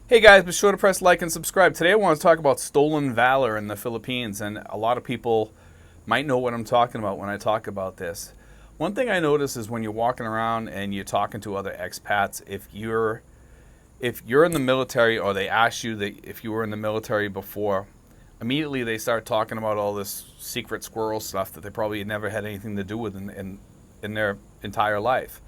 Hey guys, be sure to press like and subscribe. Today I want to talk about stolen valor in the Philippines, and a lot of people might know what I'm talking about when I talk about this. One thing I notice is when you're walking around and you're talking to other expats, if you're in the military or they ask you that if you were in the military before, immediately they start talking about all this secret squirrel stuff that they probably never had anything to do with in their entire life.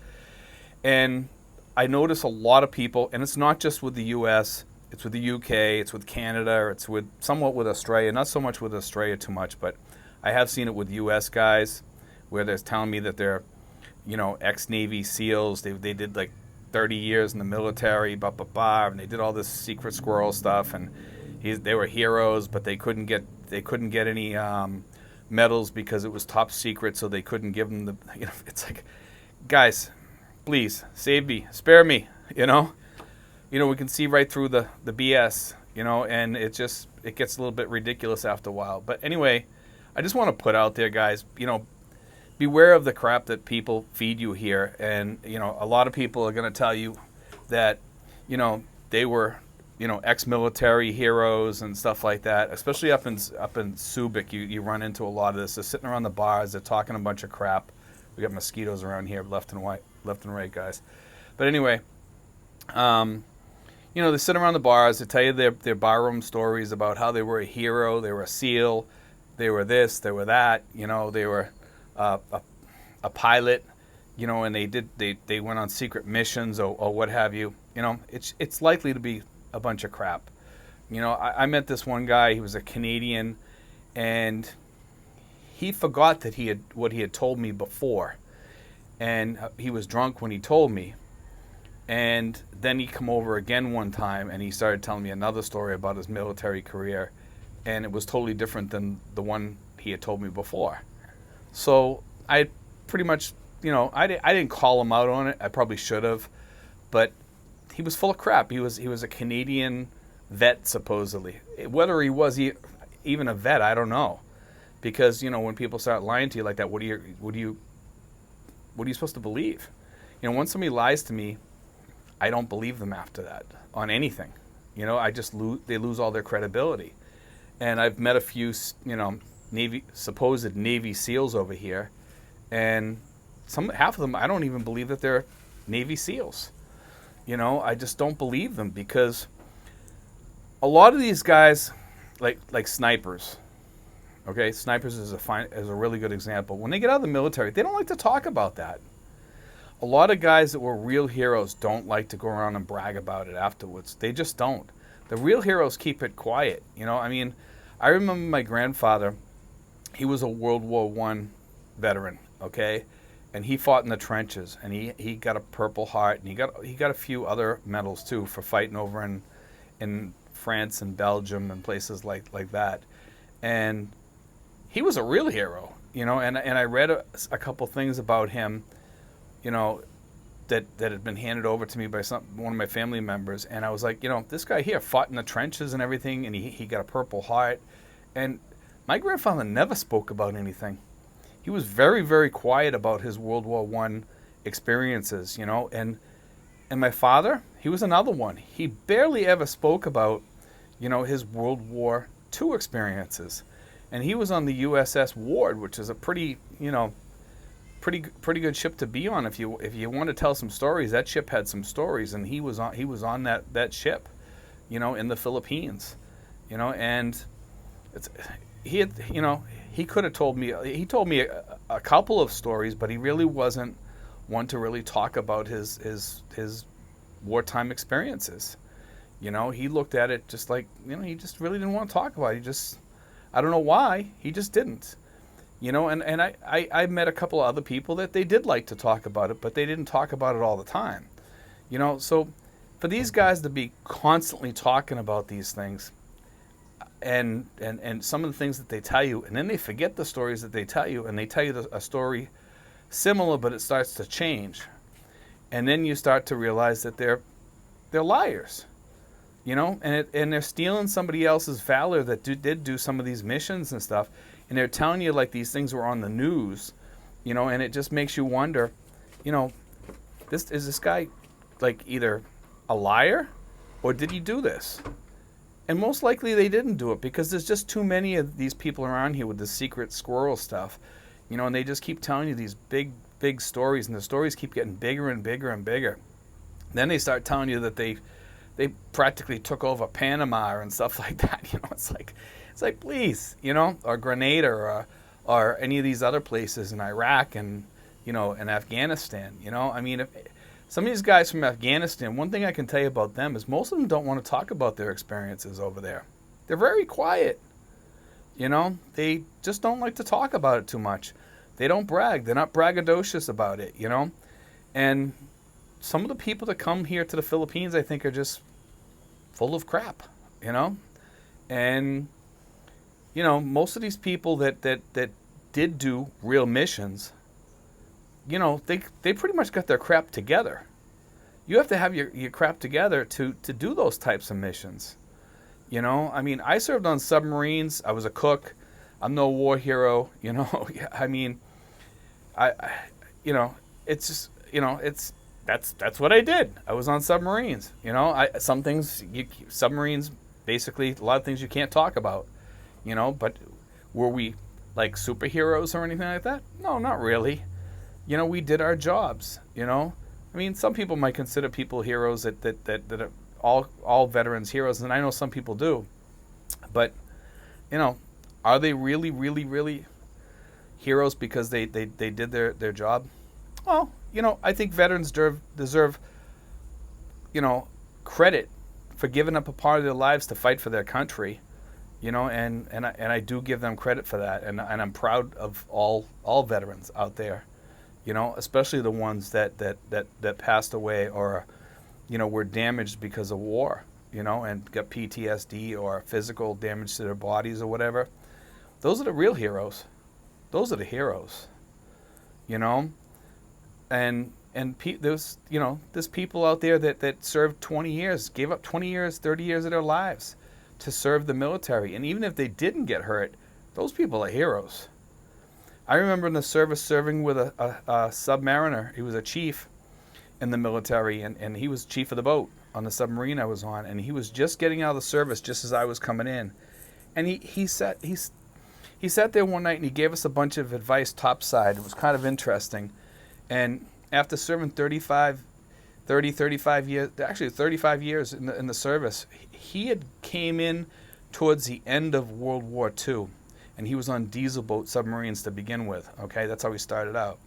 And I notice a lot of people, and it's not just with the U.S., it's with the U.K., it's with Canada, it's with somewhat with Australia, not so much with Australia too much, but I have seen it with U.S. guys where they're telling me that they're, ex-Navy SEALs. They did like 30 years in the military, blah, blah, blah, and they did all this secret squirrel stuff, and they were heroes, but they couldn't get any medals because it was top secret, so they couldn't give them it's like, guys, please save me, spare me. We can see right through the BS. And it gets a little bit ridiculous after a while. But anyway, I just want to put out there, guys, beware of the crap that people feed you here. And a lot of people are going to tell you that they were ex-military heroes and stuff like that. Especially up in Subic, you run into a lot of this. They're sitting around the bars, they're talking a bunch of crap. We got mosquitoes around here, left and right, guys. But anyway, they sit around the bars. They tell you their barroom stories about how they were a hero, they were a SEAL, they were this, they were that. They were a pilot. And they went on secret missions or what have you. It's likely to be a bunch of crap. I met this one guy. He was a Canadian, and he forgot that what he had told me before, and he was drunk when he told me. And then he come over again one time, and he started telling me another story about his military career, and it was totally different than the one he had told me before. So I pretty much, I didn't call him out on it. I probably should have, but he was full of crap. He was a Canadian vet, supposedly. Whether he was even a vet, I don't know. Because when people start lying to you like that, what are you supposed to believe? Once somebody lies to me, I don't believe them after that on anything. They lose all their credibility. And I've met a few supposed Navy SEALs over here, and half of them I don't even believe that they're Navy SEALs. I just don't believe them, because a lot of these guys, like snipers. Okay, snipers is a really good example. When they get out of the military, they don't like to talk about that. A lot of guys that were real heroes don't like to go around and brag about it afterwards. They just don't. The real heroes keep it quiet. I remember my grandfather. He was a World War I veteran. Okay, and he fought in the trenches, and he got a Purple Heart, and he got a few other medals too for fighting over in France and Belgium and places like that. And he was a real hero, and I read a couple things about him, that had been handed over to me by one of my family members, and I was like, this guy here fought in the trenches and everything, and he got a Purple Heart, and my grandfather never spoke about anything. He was very, very quiet about his World War I experiences, and my father, he was another one. He barely ever spoke about, his World War II experiences. And he was on the USS Ward, which is a pretty good ship to be on. If you want to tell some stories, that ship had some stories, and he was on that ship, in the Philippines, and he could have told me. He told me a couple of stories, but he really wasn't one to really talk about his wartime experiences. He looked at it just like, he just really didn't want to talk about it. I don't know why, he just didn't. And I met a couple of other people that they did like to talk about it, but they didn't talk about it all the time. So for these guys to be constantly talking about these things, and some of the things that they tell you, and then they forget the stories that they tell you, and they tell you a story similar, but it starts to change. And then you start to realize that they're liars. And they're stealing somebody else's valor that did do some of these missions and stuff, and they're telling you like these things were on the news, and it just makes you wonder, this guy like either a liar Or did he do this? And most likely they didn't do it because there's just too many of these people around here with the secret squirrel stuff, and they just keep telling you these big, big stories, and the stories keep getting bigger and bigger and bigger. Then they start telling you that they practically took over Panama and stuff like that. It's like please, or Grenada or any of these other places in Iraq and and Afghanistan. I mean, if some of these guys from Afghanistan, one thing I can tell you about them is most of them don't want to talk about their experiences over there. They're very quiet. They just don't like to talk about it too much. They don't brag. They're not braggadocious about it, And some of the people that come here to the Philippines, I think, are just full of crap, And, most of these people that did do real missions, they pretty much got their crap together. You have to have your crap together to do those types of missions. I mean, I served on submarines. I was a cook. I'm no war hero. I mean, it's just, that's what I did. I was on submarines. Some things, submarines, basically, a lot of things you can't talk about. But were we like superheroes or anything like that? No, not really. We did our jobs, I mean, some people might consider people heroes that are all veterans heroes, and I know some people do. But, are they really, really, really heroes because they did their job? Well, I think veterans deserve credit for giving up a part of their lives to fight for their country, and I do give them credit for that, and I'm proud of all veterans out there. Especially the ones that passed away or, were damaged because of war, and got PTSD or physical damage to their bodies or whatever. Those are the real heroes. Those are the heroes, And there's people out there that served 20 years, gave up 20 years, 30 years of their lives to serve the military. And even if they didn't get hurt, those people are heroes. I remember in the service serving with a submariner. He was a chief in the military, and he was chief of the boat on the submarine I was on. And he was just getting out of the service just as I was coming in. And he sat there one night and he gave us a bunch of advice topside. It was kind of interesting. And after serving 35 years, actually 35 years in the service, he had came in towards the end of World War II. And he was on diesel boat submarines to begin with. Okay, that's how he started out.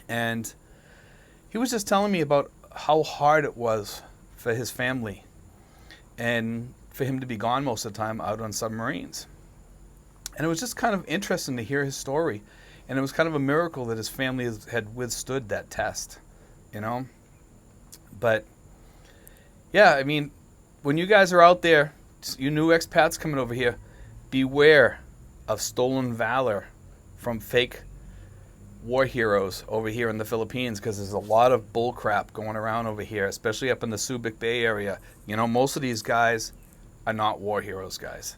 And he was just telling me about how hard it was for his family and for him to be gone most of the time out on submarines. And it was just kind of interesting to hear his story. And it was kind of a miracle that his family had withstood that test, But, yeah, I mean, when you guys are out there, you new expats coming over here, beware of stolen valor from fake war heroes over here in the Philippines, because there's a lot of bull crap going around over here, especially up in the Subic Bay area. Most of these guys are not war heroes, guys.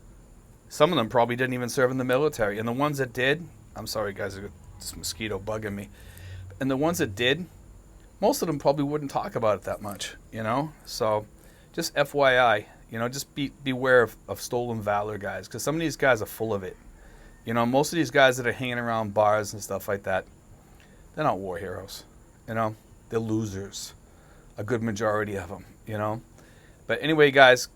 Some of them probably didn't even serve in the military. And the ones that did, I'm sorry, guys, I got this mosquito bugging me. And the ones that did, most of them probably wouldn't talk about it that much, So just FYI, just beware of stolen valor, guys, because some of these guys are full of it. Most of these guys that are hanging around bars and stuff like that, they're not war heroes. They're losers. A good majority of them, But anyway, guys,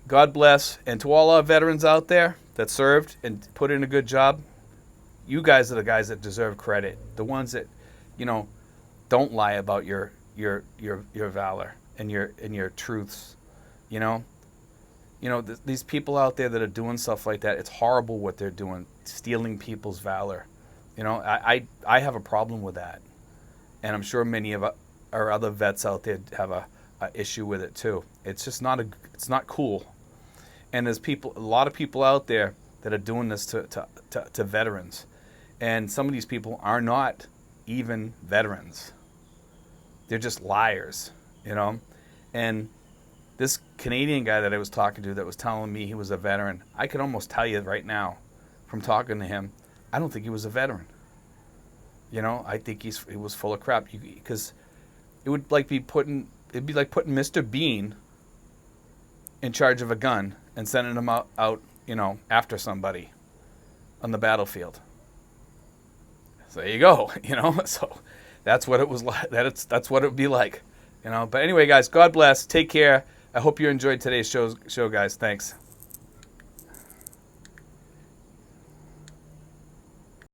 God bless. And to all our veterans out there that served and put in a good job, you guys are the guys that deserve credit. The ones that, don't lie about your valor and your truths, these people out there that are doing stuff like that, it's horrible what they're doing, stealing people's valor. I have a problem with that. And I'm sure many of our other vets out there have a issue with it too. It's just it's not cool. And there's a lot of people out there that are doing this to veterans. And some of these people are not even veterans. They're just liars, And this Canadian guy that I was talking to that was telling me he was a veteran, I could almost tell you right now from talking to him, I don't think he was a veteran. I think he was full of crap. Because it'd be like putting Mr. Bean in charge of a gun and sending them out after somebody on the battlefield. So there you go, So that's what it was like. That's what it would be like, But anyway, guys, God bless. Take care. I hope you enjoyed today's show, guys. Thanks.